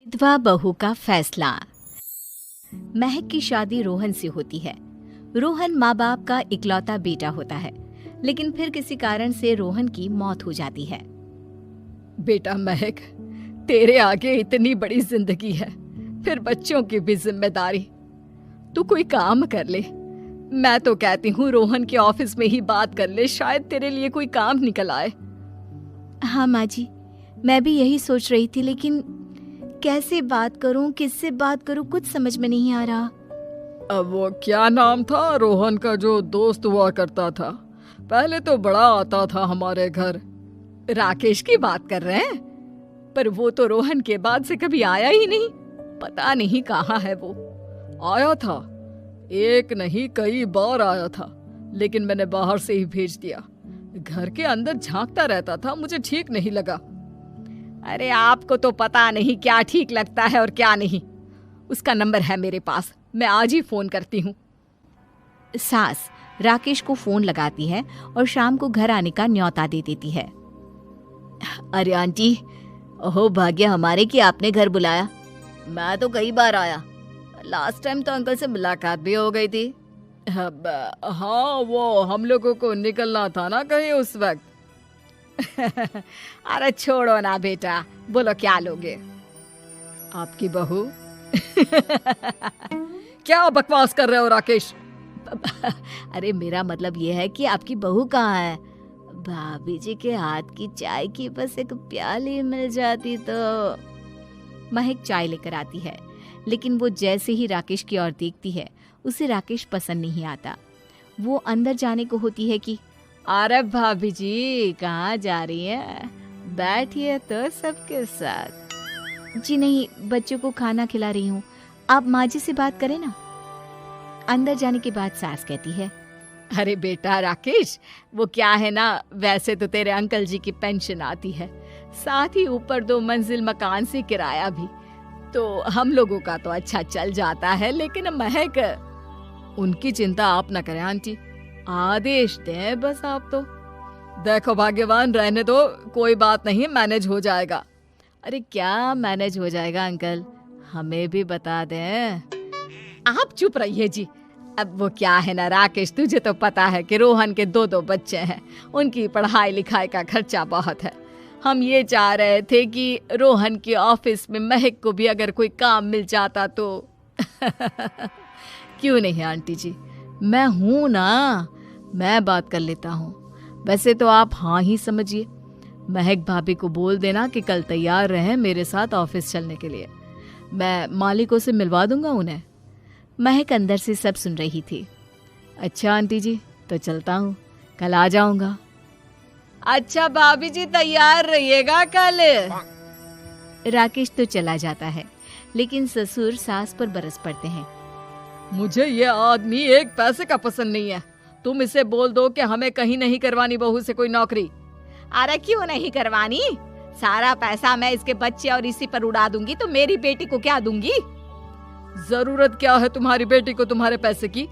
विधवा बहू का फैसला। महक की शादी रोहन से होती है। रोहन माँ बाप का इकलौता बेटा होता है, लेकिन फिर किसी कारण से रोहन की मौत हो जाती है। बेटा महक, तेरे आगे इतनी बड़ी जिंदगी है, फिर बच्चों की भी जिम्मेदारी। तू कोई काम कर ले। मैं तो कहती हूँ रोहन के ऑफिस में ही बात कर ले, शायद तेरे लिए कोई काम निकल आए। हाँ माँ जी, मैं भी यही सोच रही थी, लेकिन कैसे बात करूं, किससे बात करूं, कुछ समझ में नहीं आ रहा। अब वो क्या नाम था रोहन का जो दोस्त हुआ करता था, पहले तो बड़ा आता था हमारे घर। राकेश की बात कर रहे हैं? पर वो तो रोहन के बाद से कभी आया ही नहीं, पता नहीं कहाँ है वो। आया था, एक नहीं कई बार आया था, लेकिन मैंने बाहर से ही भेज दिया। घर के अंदर झांकता रहता था, मुझे ठीक नहीं लगा। अरे आपको तो पता नहीं क्या ठीक लगता है और क्या नहीं। उसका नंबर है मेरे पास, मैं आज ही फोन करती हूँ। सास राकेश को फोन लगाती है और शाम को घर आने का न्योता दे देती है। अरे आंटी, ओहो भाग्य हमारे कि आपने घर बुलाया। मैं तो कई बार आया, लास्ट टाइम तो अंकल से मुलाकात भी हो गई थी। हाँ, वो हम लोगों को निकलना था ना कहीं उस वक्त। अरे छोड़ो ना बेटा, बोलो क्या लोगे? आपकी बहू। क्या बकवास कर रहे हो राकेश? अरे मेरा मतलब ये है कि आपकी बहू कहाँ है? भाभी जी के हाथ की चाय की बस एक प्याली मिल जाती तो। महक चाय लेकर आती है, लेकिन वो जैसे ही राकेश की ओर देखती है, उसे राकेश पसंद नहीं आता। वो अंदर जाने को होती है कि अरे भाभी जी कहाँ जा रही है, बैठिए तो सबके साथ। जी नहीं, बच्चों को खाना खिला रही हूँ, आप माँ जी से बात करें ना। अंदर जाने के बाद सास कहती है, अरे बेटा राकेश, वो क्या है ना, वैसे तो तेरे अंकल जी की पेंशन आती है, साथ ही ऊपर 2 मंजिल मकान से किराया भी, तो हम लोगों का तो अच्छा चल जाता है। लेकिन महक, उनकी चिंता आप न करें आंटी, आदेश दें बस आप तो। देखो भाग्यवान, रहने दो, कोई बात नहीं, मैनेज हो जाएगा। अरे क्या मैनेज हो जाएगा अंकल, हमें भी बता दें। आप चुप रहिए जी। अब वो क्या है ना राकेश, तुझे तो पता है कि रोहन के 2 बच्चे हैं, उनकी पढ़ाई लिखाई का खर्चा बहुत है। हम ये चाह रहे थे कि रोहन के ऑफिस में महक को भी अगर कोई काम मिल जाता तो। क्यों नहीं आंटी जी, मैं हूं ना, मैं बात कर लेता हूँ। वैसे तो आप हाँ ही समझिए। महक भाभी को बोल देना कि कल तैयार रहें मेरे साथ ऑफिस चलने के लिए, मैं मालिकों से मिलवा दूंगा उन्हें। महक अंदर से सब सुन रही थी। अच्छा आंटी जी, तो चलता हूँ, कल आ जाऊंगा। अच्छा भाभी जी तैयार रहिएगा कल। राकेश तो चला जाता है, लेकिन ससुर सास पर बरस पड़ते हैं। मुझे ये आदमी एक पैसे का पसंद नहीं है, तुम इसे बोल दो कि हमें कहीं नहीं करवानी बहू से कोई नौकरी। अरे क्यों नहीं करवानी, सारा पैसा मैं इसके बच्चे और इसी पर उड़ा दूंगी, तो मेरी बेटी को क्या दूंगी? जरूरत क्या है तुम्हारी बेटी को तुम्हारे पैसे की?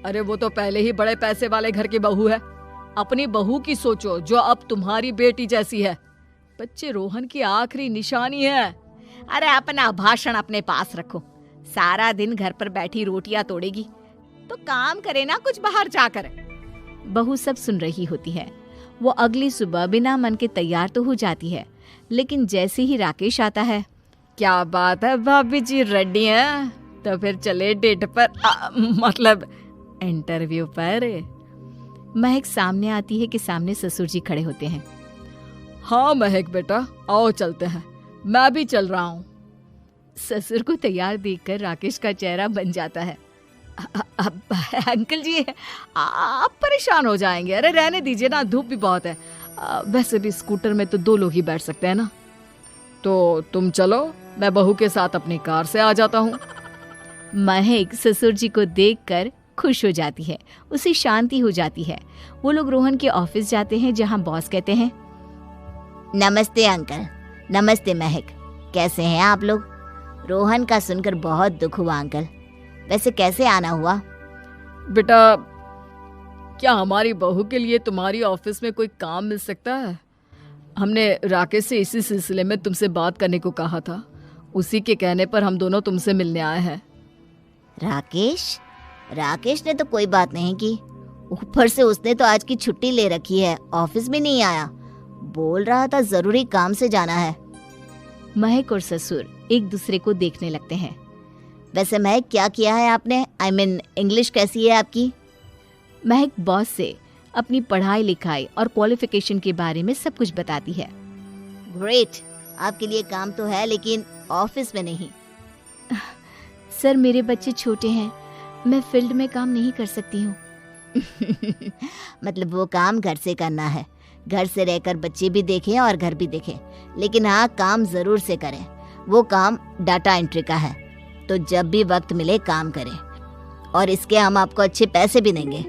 अरे वो तो पहले ही बड़े पैसे वाले घर की बहू है। अपनी बहू की सोचो जो अब तुम्हारी बेटी जैसी है। बच्चे रोहन की आखिरी निशानी है। अरे अपना भाषण अपने पास रखो, सारा दिन घर पर बैठी रोटियां तोड़ेगी, तो काम करे ना कुछ बाहर जाकर। बहू सब सुन रही होती है। वो अगली सुबह बिना मन के तैयार तो हो जाती है, लेकिन जैसे ही राकेश आता है, क्या बात है भाभी जी, रेडी हैं? तो फिर चले डेट पर, मतलब इंटरव्यू पर। महक सामने आती है कि सामने ससुर जी खड़े होते हैं। हाँ महक बेटा, आओ चलते हैं, मैं भी चल रहा हूँ। ससुर को तैयार देखकर राकेश का चेहरा बन जाता है। अंकल जी आप परेशान हो जाएंगे, अरे रहने दीजिए ना, धूप भी बहुत है। वैसे भी स्कूटर में तो 2 लोग ही बैठ सकते हैं ना। तो तुम चलो, मैं बहू के साथ अपनी कार से आ जाता हूँ। महक ससुर जी को देखकर खुश हो जाती है, उसे शांति हो जाती है। वो लोग रोहन के ऑफिस जाते हैं, जहाँ बॉस कहते हैं, नमस्ते अंकल। नमस्ते महक, कैसे हैं आप लोग? रोहन का सुनकर बहुत दुख हुआ अंकल, वैसे कैसे आना हुआ? बेटा, क्या हमारी बहू के लिए तुम्हारी ऑफिस में कोई काम मिल सकता है? हमने राकेश से इसी सिलसिले में तुमसे बात करने को कहा था। उसी के कहने पर हम दोनों तुमसे मिलने आए हैं। राकेश ने तो कोई बात नहीं की। ऊपर से उसने तो आज की छुट्टी ले रखी है, ऑफिस भी नहीं आया। बोल रहा था जरूरी काम से जाना है। महक और ससुर एक दूसरे को देखने लगते हैं। वैसे महक, क्या किया है आपने? इंग्लिश कैसी है आपकी? महक बॉस से अपनी पढ़ाई लिखाई और क्वालिफिकेशन के बारे में सब कुछ बताती है। ग्रेट, आपके लिए काम तो है लेकिन ऑफिस में नहीं। सर, मेरे बच्चे छोटे हैं, मैं फील्ड में काम नहीं कर सकती हूँ। मतलब वो काम घर से करना है, घर से रहकर बच्चे भी देखें और घर भी देखें, लेकिन हाँ, काम जरूर से करें। वो काम डाटा एंट्री का है, तो जब भी वक्त मिले काम करें, और इसके हम आपको अच्छे पैसे भी देंगे।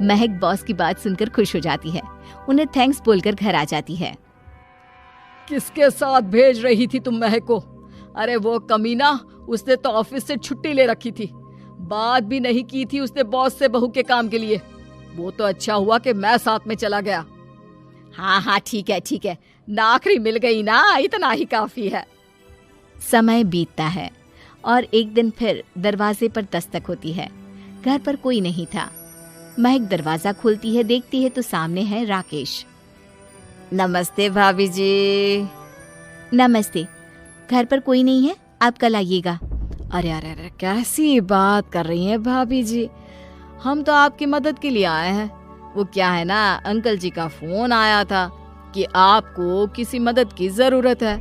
महक बॉस की बात सुनकर खुश हो जाती है, उन्हें थैंक्स बोलकर घर आ जाती है। किसके साथ भेज रही थी तुम महक को? अरे वो कमीना, उसने तो ऑफिस से छुट्टी ले रखी थी, बात भी नहीं की थी उसने बॉस से बहू के काम के लिए। वो तो अच्छा हुआ कि मैं साथ में चला गया। हाँ, ठीक है, नौकरी मिल गई ना, इतना ही काफी है। समय बीतता है और एक दिन फिर दरवाजे पर दस्तक होती है। घर पर कोई नहीं था। महक दरवाजा खोलती है, देखती है तो सामने है राकेश। नमस्ते भाभी जी। नमस्ते, घर पर कोई नहीं है, आप कल आइएगा। अरे, कैसी बात कर रही हैं भाभी जी, हम तो आपकी मदद के लिए आए हैं। वो क्या है ना, अंकल जी का फोन आया था कि आपको किसी मदद की जरूरत है।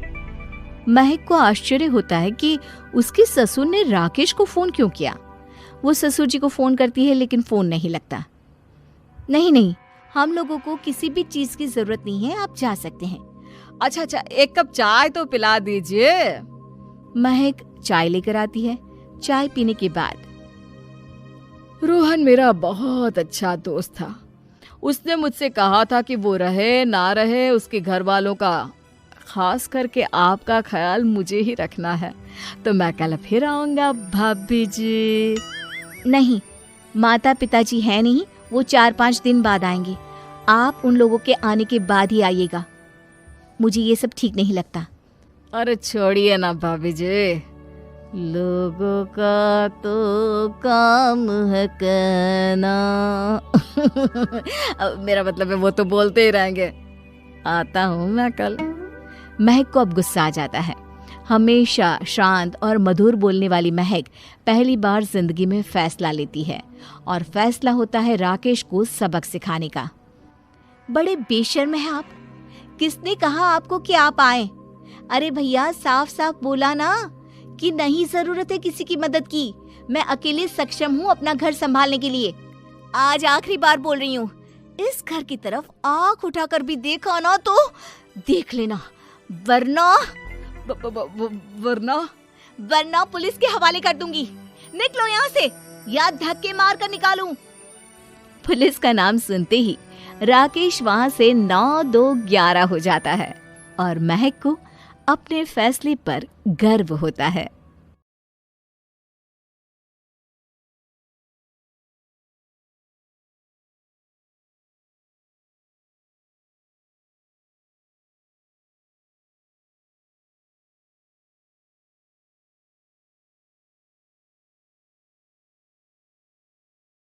महक को आश्चर्य होता है कि उसके ससुर ने राकेश को फोन क्यों किया। वो ससुर जी को फोन करती है लेकिन फोन नहीं लगता। नहीं, हम लोगों को किसी भी चीज की जरूरत नहीं है, आप जा सकते हैं। अच्छा, एक कप चाय तो पिला दीजिए। महक चाय लेकर आती है। चाय पीने के बाद, रोहन मेरा बहुत अच्छा दोस्त था। उसने मुझसे कहा था कि वो रहे ना रहे, उसके घर वालों का, खास करके आपका ख्याल मुझे ही रखना है। तो मैं कल फिर आऊंगा भाभी जी। नहीं, माता पिताजी है नहीं, वो 4-5 दिन बाद आएंगे। आप उन लोगों के आने के बाद ही आइएगा। मुझे ये सब ठीक नहीं लगता। अरे छोड़िए ना भाभी जी, लोगों का तो काम है कहना। मेरा मतलब है वो तो बोलते ही रहेंगे। आता हूँ मैं कल। महक को अब गुस्सा आ जाता है। हमेशा शांत और मधुर बोलने वाली महक पहली बार जिंदगी में फैसला लेती है, और फैसला होता है राकेश को सबक सिखाने का। बड़े बेशर्म हैं आप। किसने कहा आपको कि आप आए? अरे भैया, साफ साफ बोला ना कि नहीं जरूरत है किसी की मदद की। मैं अकेले सक्षम हूँ अपना घर संभालने के लिए। आज आखिरी बार बोल रही हूँ, इस घर की तरफ आंख उठाकर भी देखा ना तो देख लेना, वरना पुलिस के हवाले कर दूंगी। निकलो यहाँ से, या धक्के मार कर निकालूं। पुलिस का नाम सुनते ही राकेश वहां से 9-2-11 हो जाता है और महक को अपने फैसले पर गर्व होता है।